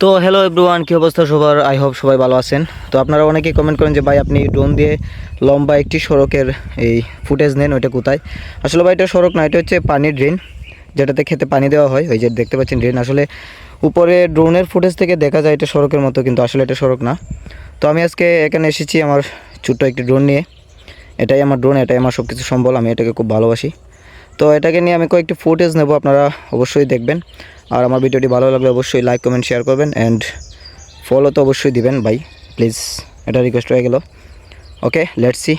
তো hello everyone, কী অবস্থা সবার? আই হোপ সবাই ভালো আছেন। তো আপনারা অনেকেই কমেন্ট করেন যে ভাই আপনি ড্রোন দিয়ে লম্বা একটি সড়কের এই ফুটেজ নেন, ওইটা কোথায়? আসলে ভাই এটা সড়ক না, এটা হচ্ছে পানির ড্রেন, যেটাতে খেতে পানি দেওয়া হয়। ওই যে দেখতে পাচ্ছেন ড্রেন, আসলে উপরে ড্রোনের ফুটেজ থেকে দেখা যায় এটা সড়কের মতো, কিন্তু আসলে এটা সড়ক না। তো আমি আজকে এখানে এসেছি আমার ছোট্ট একটি ড্রোন নিয়ে। এটাই আমার ড্রোন, এটাই আমার সব কিছু সম্বল, আমি এটাকে খুব ভালোবাসি। তো এটাকে নিয়ে আমি কয়েকটি ফুটেজ নেব, আপনারা অবশ্যই দেখবেন। আর আমার ভিডিওটি ভালো লাগলে অবশ্যই লাইক কমেন্ট শেয়ার করবেন অ্যান্ড ফলো তো অবশ্যই দিবেন ভাই, প্লিজ, এটা রিকোয়েস্ট হয়ে গেল। ওকে, লেটস সি।